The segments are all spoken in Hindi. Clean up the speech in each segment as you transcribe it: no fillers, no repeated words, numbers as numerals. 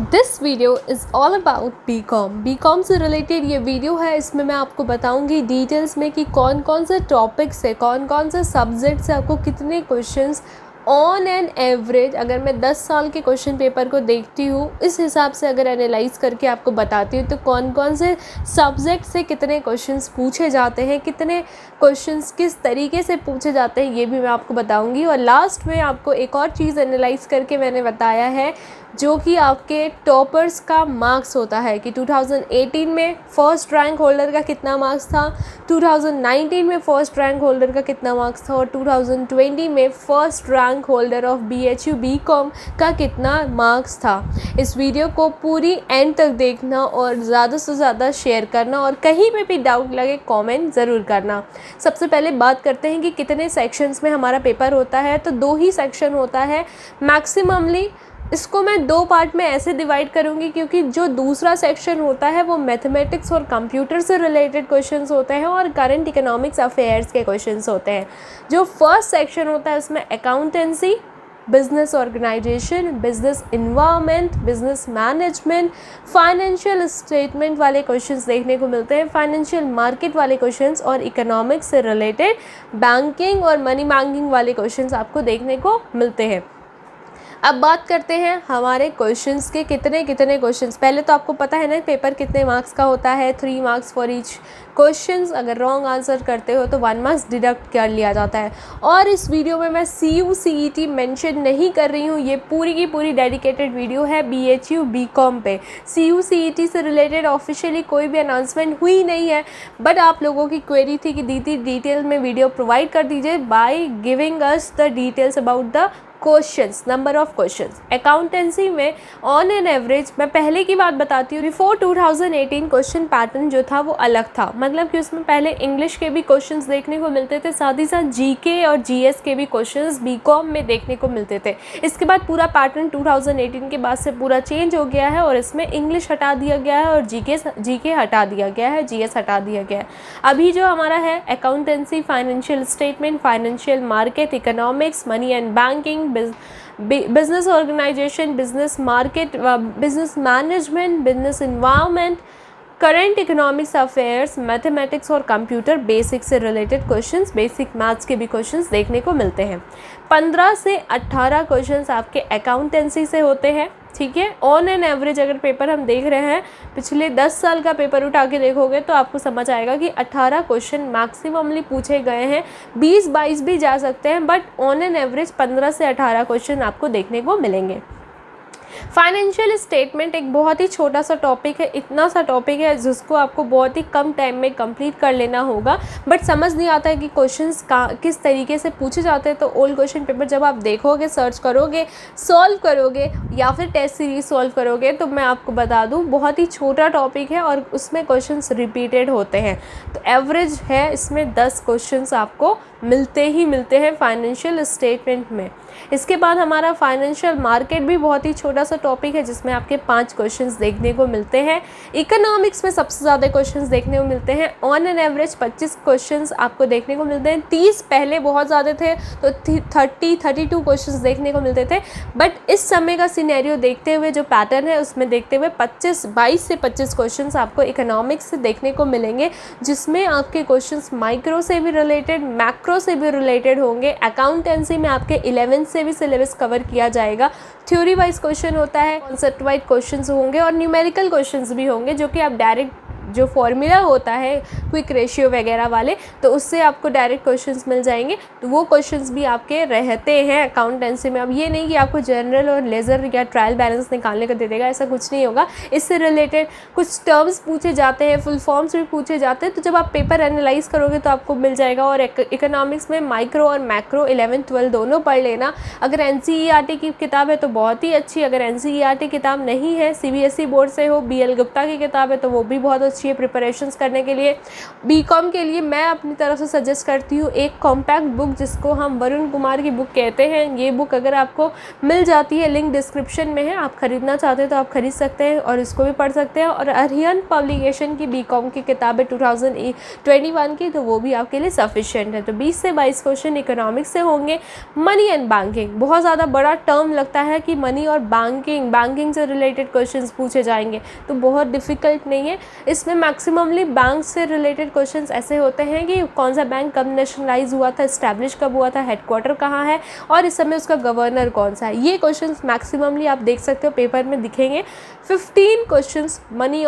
This video is all about B com से रिलेटेड ये वीडियो है। इसमें मैं आपको बताऊंगी डिटेल्स में कि कौन कौन से टॉपिक्स है, कौन कौन से सब्जेक्ट से आपको कितने क्वेश्चंस ऑन एन एवरेज, अगर मैं 10 साल के क्वेश्चन पेपर को देखती हूँ इस हिसाब से अगर एनालाइज करके आपको बताती हूँ तो कौन कौन से सब्जेक्ट से कितने क्वेश्चंस पूछे जाते हैं, कितने क्वेश्चंस किस तरीके से पूछे जाते हैं, ये भी मैं आपको बताऊंगी। और लास्ट में आपको एक और चीज़ एनालाइज करके मैंने बताया है जो कि आपके टॉपर्स का मार्क्स होता है कि 2018 में फर्स्ट रैंक होल्डर का कितना मार्क्स था, 2019 में फर्स्ट रैंक होल्डर का कितना मार्क्स था और 2020 में first rank holder of BHU BCom का कितना मार्क्स था। इस वीडियो को पूरी एंड तक देखना और ज़्यादा से ज़्यादा शेयर करना और कहीं पे भी डाउट लगे कमेंट ज़रूर करना। सबसे पहले बात करते हैं कि कितने सेक्शंस में हमारा पेपर होता है। तो 2 ही सेक्शन होता है मैक्सिममली। इसको मैं 2 पार्ट में ऐसे डिवाइड करूँगी क्योंकि जो दूसरा सेक्शन होता है वो मैथमेटिक्स और कंप्यूटर से रिलेटेड क्वेश्चंस होते हैं और करंट इकोनॉमिक्स अफेयर्स के क्वेश्चंस होते हैं। जो फर्स्ट सेक्शन होता है उसमें accountancy, business organisation, business environment, business management, financial statement वाले क्वेश्चंस देखने को मिलते हैं, फाइनेंशियल मार्केट वाले क्वेश्चंस और इकोनॉमिक्स से रिलेटेड बैंकिंग और मनी बैंकिंग वाले क्वेश्चंस आपको देखने को मिलते हैं। अब बात करते हैं हमारे क्वेश्चंस के कितने क्वेश्चंस। पहले तो आपको पता है ना पेपर कितने मार्क्स का होता है, 3 मार्क्स फॉर ईच क्वेश्चंस। अगर रॉन्ग आंसर करते हो तो 1 मार्क्स डिडक्ट कर लिया जाता है। और इस वीडियो में मैं CU CET मेंशन नहीं कर रही हूँ, ये पूरी की पूरी डेडिकेटेड वीडियो है BHU BCom पे। CU CET से रिलेटेड ऑफिशियली कोई भी अनाउंसमेंट हुई नहीं है, बट आप लोगों की क्वेरी थी कि दीदी डिटेल में वीडियो प्रोवाइड कर दीजिए by giving us the details about the questions, number of questions. Accountancy में ऑन एन एवरेज मैं पहले की बात बताती हूँ, बिफोर 2018 क्वेश्चन पैटर्न जो था वो अलग था। मतलब कि उसमें पहले इंग्लिश के भी क्वेश्चंस देखने को मिलते थे, साथ ही साथ GK और GS के भी क्वेश्चंस BCom में देखने को मिलते थे। इसके बाद पूरा पैटर्न 2018 के बाद से पूरा चेंज हो गया है और इसमें इंग्लिश हटा दिया गया है और GK हटा दिया गया है, GS हटा दिया गया है। अभी जो हमारा है accountancy, financial statement, financial market, economics, money and banking, business organisation, business market, business management, business environment, current economics affairs, mathematics और कंप्यूटर बेसिक से रिलेटेड क्वेश्चंस, बेसिक मैथ्स के भी क्वेश्चंस देखने को मिलते हैं। 15 से 18 क्वेश्चंस आपके अकाउंटेंसी से होते हैं, ठीक है। ऑन एन एवरेज अगर पेपर हम देख रहे हैं, पिछले 10 साल का पेपर उठा के देखोगे तो आपको समझ आएगा कि 18 क्वेश्चन मैक्सिममली पूछे गए हैं। 20-22 भी जा सकते हैं, बट ऑन एन एवरेज 15 से 18 क्वेश्चन आपको देखने को मिलेंगे। फाइनेंशियल स्टेटमेंट एक बहुत ही छोटा सा टॉपिक है, इतना सा टॉपिक है जिसको आपको बहुत ही कम टाइम में कंप्लीट कर लेना होगा, बट समझ नहीं आता है कि क्वेश्चंस किस तरीके से पूछे जाते हैं। तो ओल्ड क्वेश्चन पेपर जब आप देखोगे, सर्च करोगे, सॉल्व करोगे या फिर टेस्ट सीरीज सॉल्व करोगे तो मैं आपको बता दूं बहुत ही छोटा टॉपिक है और उसमें क्वेश्चंस रिपीटेड होते हैं। तो एवरेज है इसमें 10 क्वेश्चंस आपको मिलते ही मिलते हैं फाइनेंशियल स्टेटमेंट में। इसके बाद हमारा फाइनेंशियल मार्केट भी बहुत ही छोटा सा टॉपिक है जिसमें आपके 5 क्वेश्चंस देखने को मिलते हैं। इकोनॉमिक्स में सबसे ज़्यादा क्वेश्चंस देखने को मिलते हैं, ऑन एन एवरेज 25 क्वेश्चंस आपको देखने को मिलते हैं। 30 पहले बहुत ज़्यादा थे तो 32 क्वेश्चंस देखने को मिलते थे, बट इस समय का सिनेरियो देखते हुए जो पैटर्न है उसमें देखते हुए 22 से 25 क्वेश्चंस आपको इकोनॉमिक्स से देखने को मिलेंगे, जिसमें आपके क्वेश्चंस माइक्रो से भी रिलेटेड, मैक्रो से भी रिलेटेड होंगे। अकाउंटेंसी में आपके 11 से भी सिलेबस कवर किया जाएगा। थ्योरी वाइज क्वेश्चन होता है, कॉन्सेप्ट वाइज क्वेश्चंस होंगे और न्यूमेरिकल क्वेश्चंस भी होंगे जो कि आप डायरेक्ट जो फॉर्मूला होता है क्विक रेशियो वगैरह वाले, तो उससे आपको डायरेक्ट क्वेश्चंस मिल जाएंगे। तो वो क्वेश्चंस भी आपके रहते हैं अकाउंटेंसी में। अब ये नहीं कि आपको जनरल और लेज़र या ट्रायल बैलेंस निकालने का दे देगा, ऐसा कुछ नहीं होगा। इससे रिलेटेड कुछ टर्म्स पूछे जाते हैं, फुल फॉर्म्स भी पूछे जाते हैं, तो जब आप पेपर एनालाइज करोगे तो आपको मिल जाएगा। और इकोनॉमिक्स में माइक्रो और मैक्रो 11-12 दोनों पढ़ लेना। अगर NCERT की किताब है तो बहुत ही अच्छी, अगर NCERT किताब नहीं है, CBSE बोर्ड से हो, BL गुप्ता की किताब है तो वो भी बहुत अच्छी चाहिए प्रिपरेशंस करने के लिए। बीकॉम के लिए मैं अपनी तरफ से सजेस्ट करती हूँ एक कॉम्पैक्ट बुक जिसको हम वरुण कुमार की बुक कहते हैं। ये बुक अगर आपको मिल जाती है, लिंक डिस्क्रिप्शन में है, आप ख़रीदना चाहते हैं तो आप ख़रीद सकते हैं और इसको भी पढ़ सकते हैं। और अरिहंत पब्लिकेशन की बीकॉम की किताबें 2021 की, तो वो भी आपके लिए सफिशिएंट है। तो 20 से 22 क्वेश्चन इकोनॉमिक्स से होंगे। मनी एंड बैंकिंग बहुत ज़्यादा बड़ा टर्म लगता है कि मनी और बैंकिंग से रिलेटेड क्वेश्चंस पूछे जाएंगे, तो बहुत डिफ़िकल्ट नहीं है। इसमें मैक्सिममली बैंक से रिलेटेड क्वेश्चंस ऐसे होते हैं कि कौन सा बैंक कब नेशनलाइज हुआ था, इस्टेब्लिश कब हुआ था, हेडक्वार्टर कहाँ है और इस समय उसका गवर्नर कौन सा है। ये क्वेश्चंस मैक्सिममली आप देख सकते हो पेपर में दिखेंगे। 15 क्वेश्चंस मनी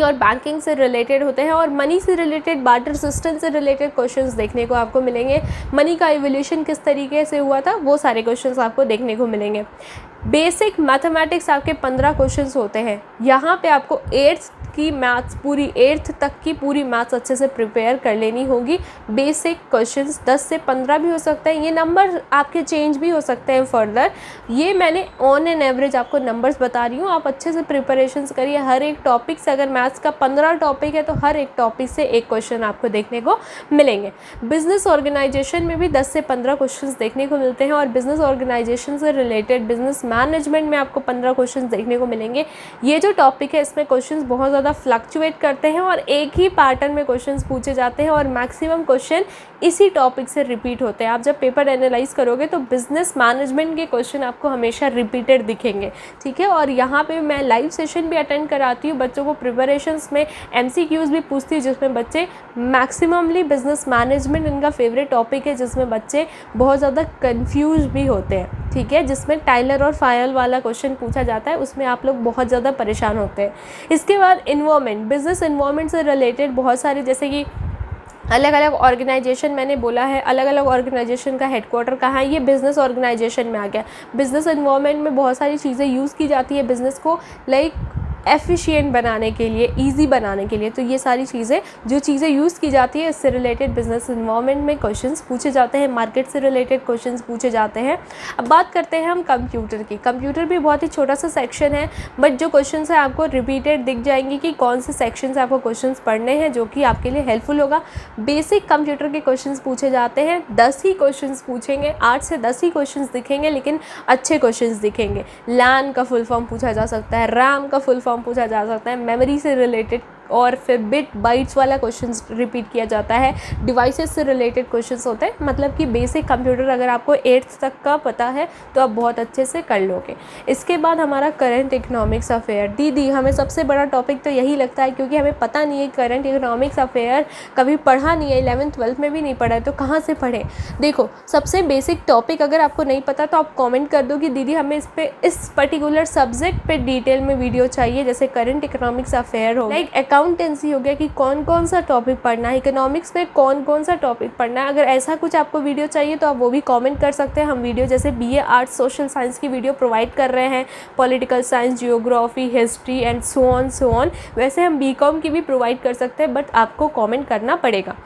और बैंकिंग से रिलेटेड होते हैं और मनी से रिलेटेड बार्टर सिस्टम से रिलेटेड क्वेश्चंस देखने को आपको मिलेंगे। मनी का इवोल्यूशन किस तरीके से हुआ था, वो सारे क्वेश्चंस आपको देखने को मिलेंगे। बेसिक मैथमेटिक्स आपके 15 क्वेश्चंस होते हैं। यहाँ पे आपको 8th की मैथ्स पूरी 8th तक की पूरी मैथ्स अच्छे से प्रिपेयर कर लेनी होगी। बेसिक क्वेश्चंस 10 से 15 भी हो सकते हैं, ये नंबर आपके चेंज भी हो सकते हैं फर्दर। ये मैंने ऑन एन एवरेज आपको नंबर्स बता रही हूँ, आप अच्छे से प्रिपरेशंस करिए। हर एक टॉपिक से, अगर मैथ्स का 15 टॉपिक है तो हर एक टॉपिक से एक क्वेश्चन आपको देखने को मिलेंगे। बिजनेस ऑर्गेनाइजेशन में भी 10 से 15 क्वेश्चन देखने को मिलते हैं और बिजनेस ऑर्गेनाइजेशन से रिलेटेड बिजनेस मैनेजमेंट में आपको 15 क्वेश्चन देखने को मिलेंगे। ये जो टॉपिक है इसमें क्वेश्चन बहुत ज़्यादा फ्लक्चुएट करते हैं और एक ही पैटर्न में क्वेश्चंस पूछे जाते हैं और मैक्सिमम क्वेश्चन इसी टॉपिक से रिपीट होते हैं। आप जब पेपर एनालाइज करोगे तो बिजनेस मैनेजमेंट के क्वेश्चन आपको हमेशा रिपीटेड दिखेंगे, ठीक है। और यहाँ पे मैं लाइव सेशन भी अटेंड कराती हूँ, बच्चों को प्रिपरेशंस में MCQs भी पूछती हूँ जिसमें बच्चे मैक्सिममली बिजनेस मैनेजमेंट इनका फेवरेट टॉपिक है, जिसमें बच्चे बहुत ज़्यादा कन्फ्यूज भी होते हैं, ठीक है। जिसमें टाइलर और फायल वाला क्वेश्चन पूछा जाता है, उसमें आप लोग बहुत ज़्यादा परेशान होते हैं। इसके बाद इन्वायरमेंट, बिजनेस इन्वायरमेंट से रिलेटेड बहुत सारे, जैसे कि अलग अलग ऑर्गेनाइजेशन मैंने बोला है, अलग अलग ऑर्गेनाइजेशन का हेडक्वार्टर कहाँ है, ये बिज़नेस ऑर्गेनाइजेशन में आ गया। बिज़नेस इन्वायरमेंट में बहुत सारी चीज़ें यूज़ की जाती है बिज़नेस को लाइक एफिशिएंट बनाने के लिए, इजी बनाने के लिए। तो ये सारी चीज़ें जो चीज़ें यूज़ की जाती है इससे रिलेटेड बिजनेस इन्वायरमेंट में क्वेश्चंस पूछे जाते हैं, मार्केट से रिलेटेड क्वेश्चंस पूछे जाते हैं। अब बात करते हैं हम कंप्यूटर की। कंप्यूटर भी बहुत ही छोटा सा सेक्शन है, बट जो क्वेश्चंस है आपको रिपीटेड दिख जाएंगी कि कौन से सेक्शन से आपको क्वेश्चंस पढ़ने हैं, जो कि आपके लिए हेल्पफुल होगा। बेसिक कंप्यूटर के क्वेश्चंस पूछे जाते हैं, 10 ही क्वेश्चंस पूछेंगे, 8 से 10 ही क्वेश्चंस दिखेंगे, लेकिन अच्छे क्वेश्चंस दिखेंगे। लैन का फुल फॉर्म पूछा जा सकता है, रैम का फुल फॉर्म पूछा जा सकता है, मेमोरी से रिलेटेड और फिर बिट बाइट्स वाला क्वेश्चंस रिपीट किया जाता है। डिवाइसेस से रिलेटेड क्वेश्चंस होते हैं, मतलब कि बेसिक कंप्यूटर अगर आपको 8th तक का पता है तो आप बहुत अच्छे से कर लोगे। इसके बाद हमारा करंट इकोनॉमिक्स अफेयर। दीदी हमें सबसे बड़ा टॉपिक तो यही लगता है, क्योंकि हमें पता नहीं है करंट इकोनॉमिक्स अफेयर, कभी पढ़ा नहीं है, 11th 12th में भी नहीं पढ़ा है, तो कहाँ से पढ़ें। देखो सबसे बेसिक टॉपिक अगर आपको नहीं पता तो आप कॉमेंट कर दो कि दीदी हमें इस पर्टिकुलर सब्जेक्ट पे डिटेल में वीडियो चाहिए, जैसे करंट इकोनॉमिक्स अफेयर हो, लाइक अकाउंटेंसी हो गया कि कौन कौन सा टॉपिक पढ़ना है, इकोनॉमिक्स में कौन कौन सा टॉपिक पढ़ना है। अगर ऐसा कुछ आपको वीडियो चाहिए तो आप वो भी कमेंट कर सकते हैं। हम वीडियो जैसे BA आर्ट्स सोशल साइंस की वीडियो प्रोवाइड कर रहे हैं, political science, geography, history and so on. वैसे हम BCom की भी प्रोवाइड कर सकते हैं, बट आपको कॉमेंट करना पड़ेगा।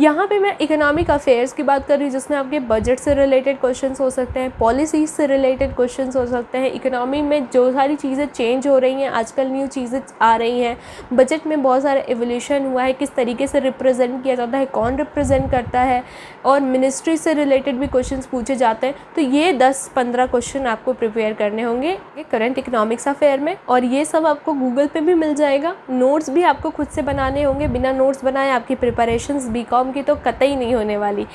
यहाँ पे मैं इकोनॉमिक अफेयर्स की बात कर रही हूँ, जिसमें आपके बजट से रिलेटेड क्वेश्चंस हो सकते हैं, पॉलिसीज से रिलेटेड क्वेश्चंस हो सकते हैं। इकोनॉमी में जो सारी चीज़ें चेंज हो रही हैं, आजकल न्यू चीज़ें आ रही हैं, बजट में बहुत सारा एवोल्यूशन हुआ है, किस तरीके से रिप्रेजेंट किया जाता है, कौन रिप्रेजेंट करता है, और मिनिस्ट्री से रिलेटेड भी क्वेश्चंस पूछे जाते हैं। तो ये 10-15 क्वेश्चन आपको प्रिपेयर करने होंगे करंट इकोनॉमिक्स अफेयर में, और ये सब आपको गूगल पे भी मिल जाएगा। नोट्स भी आपको खुद से बनाने होंगे, बिना नोट्स बनाए आपकी प्रिपरेशंस BCom की तो कतई नहीं होने वाली।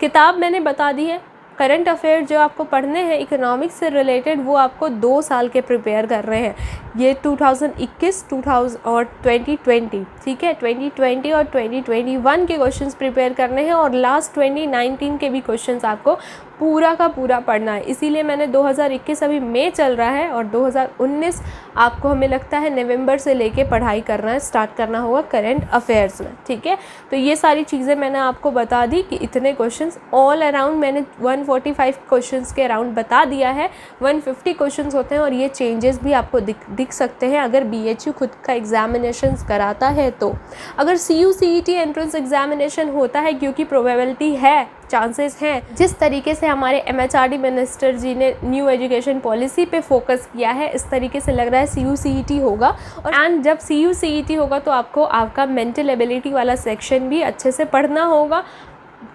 किताब मैंने बता दी है। करंट अफेयर जो आपको पढ़ने हैं इकोनॉमिक्स से रिलेटेड, वो आपको 2 साल के प्रिपेयर कर रहे हैं। ये 2021 और 2020, ठीक है, 2020 और 2021 के क्वेश्चंस प्रिपेयर करने हैं, और लास्ट 2019 के भी क्वेश्चंस आपको पूरा का पूरा पढ़ना है। इसीलिए मैंने 2021 अभी मई चल रहा है और 2019 आपको हमें लगता है नवंबर से लेके पढ़ाई करना है, स्टार्ट करना होगा करंट अफेयर्स में, ठीक है। तो ये सारी चीज़ें मैंने आपको बता दी कि इतने क्वेश्चंस ऑल अराउंड मैंने 145 क्वेश्चंस के अराउंड बता दिया है। 150 क्वेश्चंस होते हैं और ये चेंजेस भी आपको दिख सकते हैं अगर BHU खुद का एग्जामिनेशन कराता है तो। अगर CU CET एंट्रेंस एग्जामिनेशन होता है, क्योंकि प्रोबेबिलिटी है चांसेस हैं। जिस तरीके से हमारे MHRD मिनिस्टर जी ने न्यू एजुकेशन पॉलिसी पे फोकस किया है, इस तरीके से लग रहा है CUCET होगा। और एंड जब CUCET होगा तो आपको आपका मेंटल एबिलिटी वाला सेक्शन भी अच्छे से पढ़ना होगा।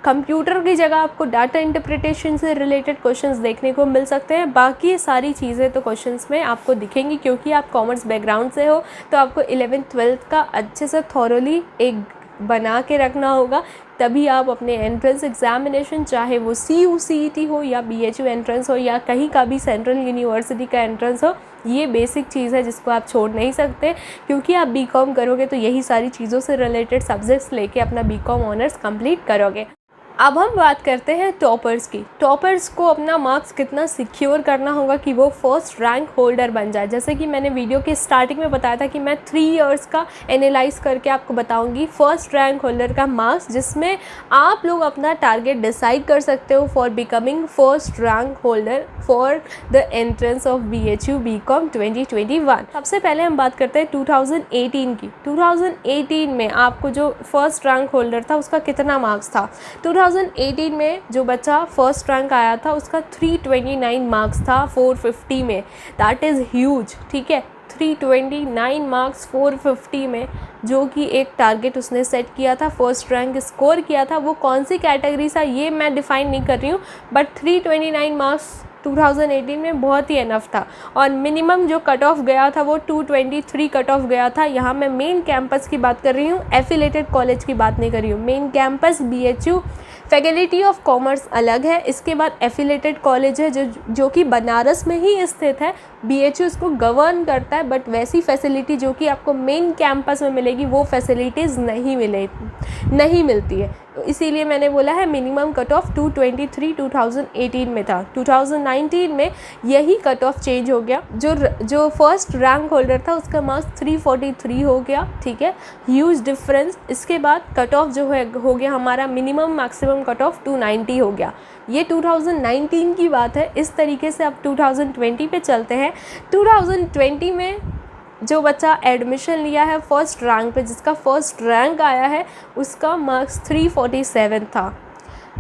कंप्यूटर की जगह आपको डाटा इंटरप्रिटेशन से रिलेटेड क्वेश्चंस देखने को मिल सकते हैं। बाकी सारी चीज़ें तो क्वेश्चंस में आपको दिखेंगी, क्योंकि आप कॉमर्स बैकग्राउंड से हो तो आपको 11th-12th का अच्छे से थॉरोली एक बना के रखना होगा, तभी आप अपने एंट्रेंस एग्जामिनेशन, चाहे वो CUCET हो या BHU एंट्रेंस हो या कहीं का भी सेंट्रल यूनिवर्सिटी का एंट्रेंस हो, ये बेसिक चीज़ है जिसको आप छोड़ नहीं सकते, क्योंकि आप BCom करोगे तो यही सारी चीज़ों से रिलेटेड सब्जेक्ट्स लेके अपना BCom ऑनर्स कंप्लीट करोगे। अब हम बात करते हैं टॉपर्स की। टॉपर्स को अपना मार्क्स कितना सिक्योर करना होगा कि वो फर्स्ट रैंक होल्डर बन जाए। जैसे कि मैंने वीडियो के स्टार्टिंग में बताया था कि मैं 3 इयर्स का एनालाइज करके आपको बताऊंगी फर्स्ट रैंक होल्डर का मार्क्स, जिसमें आप लोग अपना टारगेट डिसाइड कर सकते हो for becoming first rank holder for the entrance of BHU BCom 2021। सबसे पहले हम बात करते हैं 2018 की। 2018 में आपको जो फर्स्ट रैंक होल्डर था उसका कितना मार्क्स था? 2018 में जो बच्चा फर्स्ट रैंक आया था उसका 329 मार्क्स था 450 में। दैट इज़ ह्यूज, ठीक है। 329 मार्क्स 450 में, जो कि एक टारगेट उसने सेट किया था, फर्स्ट रैंक स्कोर किया था। वो कौन सी कैटेगरी था ये मैं डिफ़ाइन नहीं कर रही हूँ, बट 329 मार्क्स 2018 में बहुत ही एनफ था। और मिनिमम जो कट ऑफ गया था वो 223 कट ऑफ गया था। यहाँ मैं मेन कैंपस की बात कर रही हूँ, एफिलेटेड कॉलेज की बात नहीं कर रही हूँ। Main campus BHU faculty of commerce अलग है, इसके बाद एफिलेटेड कॉलेज है जो कि बनारस में ही स्थित है। BHU इसको गवर्न करता है, बट वैसी फैसिलिटी जो कि आपको मेन कैंपस में मिलेगी वो फैसिलिटीज़ नहीं मिलती है। तो इसीलिए मैंने बोला है मिनिमम कट ऑफ 223 2018 में था। 2019 में यही कट ऑफ चेंज हो गया। जो फर्स्ट रैंक होल्डर था उसका मार्क्स 343 हो गया, ठीक है, ह्यूज डिफरेंस। इसके बाद कट ऑफ जो है हो गया हमारा मिनिमम मैक्सिमम कट ऑफ 290 हो गया। ये 2019 की बात है। इस तरीके से अब 2020 पे चलते हैं। 2020 में जो बच्चा एडमिशन लिया है फर्स्ट रैंक पे, जिसका फर्स्ट रैंक आया है, उसका मार्क्स 347 था।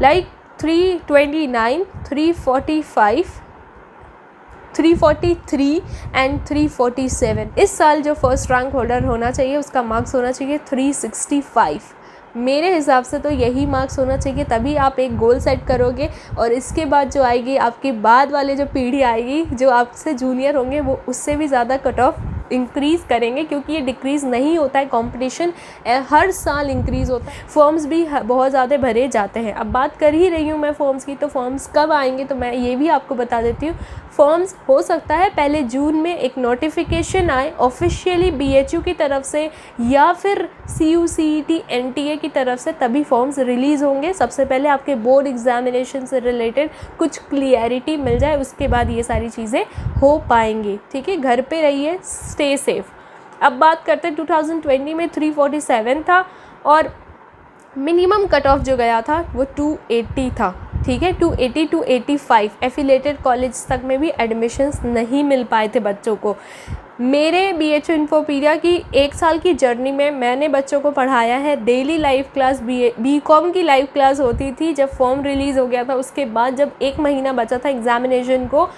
Like 329, 345, 343 and 347। इस साल जो फर्स्ट रैंक होल्डर होना चाहिए उसका मार्क्स होना चाहिए 365। मेरे हिसाब से तो यही मार्क्स होना चाहिए, तभी आप एक गोल सेट करोगे। और इसके बाद जो आएगी आपके बाद वाले जो पीढ़ी आएगी, जो आपसे जूनियर होंगे, वो उससे भी ज़्यादा कट ऑफ इंक्रीज़ करेंगे, क्योंकि ये डिक्रीज़ नहीं होता है। कंपटीशन हर साल इंक्रीज़ होता है। फॉर्म्स भी बहुत ज़्यादा भरे जाते हैं। अब बात कर ही रही हूँ मैं फॉर्म्स की, तो फॉर्म्स कब आएंगे तो मैं ये भी आपको बता देती हूँ। फॉर्म्स हो सकता है पहले जून में एक नोटिफिकेशन आए ऑफिशियली BHU की तरफ से या फिर CUCET NTA की तरफ से, तभी फॉर्म्स रिलीज़ होंगे। सबसे पहले आपके बोर्ड एग्जामिनेशन से रिलेटेड कुछ क्लियरिटी मिल जाए, उसके बाद ये सारी चीज़ें हो पाएंगी, ठीक है। घर पे रहिए, स्टे सेफ। अब बात करते हैं 2020 में 347 था और मिनिमम कट ऑफ जो गया था वो 280 था, ठीक है। 280 to 85 एफिलेटेड कॉलेज तक में भी एडमिशन्स नहीं मिल पाए थे बच्चों को। मेरे BHU इन्फोपीडिया की 1 साल की जर्नी में मैंने बच्चों को पढ़ाया है। डेली लाइव क्लास BCom की लाइव क्लास होती थी। जब फॉर्म रिलीज़ हो गया था उसके बाद जब 1 महीना बचा था एग्ज़ामिनेशन को,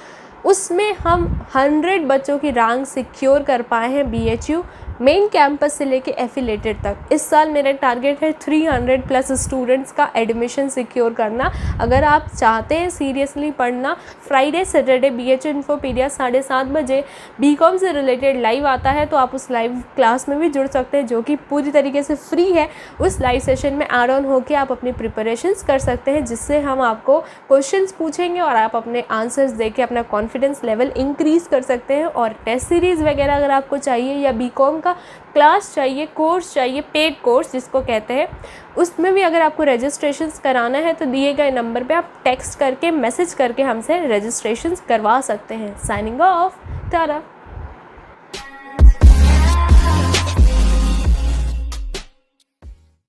उसमें हम 100 बच्चों की रैंक सिक्योर कर पाए हैं BHU मेन कैंपस से लेके एफिलेटेड तक। इस साल मेरा टारगेट है 300 प्लस स्टूडेंट्स का एडमिशन सिक्योर करना। अगर आप चाहते हैं सीरियसली पढ़ना, फ्राइडे सैटरडे BHU इन्फोपीडिया 7:30 बजे BCom से रिलेटेड लाइव आता है, तो आप उस लाइव क्लास में भी जुड़ सकते हैं, जो कि पूरी तरीके से फ्री है। उस लाइव सेशन में ऐड ऑन होकर आप अपनी प्रिपरेशंस कर सकते हैं, जिससे हम आपको क्वेश्चंस पूछेंगे और आप अपने आंसर्स दे के अपना कॉन्फिडेंस लेवल इंक्रीज़ कर सकते हैं। और टेस्ट सीरीज़ वगैरह अगर आपको चाहिए या BCom क्लास चाहिए, कोर्स चाहिए, पेड कोर्स जिसको कहते हैं, उसमें भी अगर आपको रजिस्ट्रेशंस कराना है तो दिए गए नंबर पे आप टेक्स्ट करके, मैसेज करके हमसे रजिस्ट्रेशंस करवा सकते हैं। Signing off, Tata.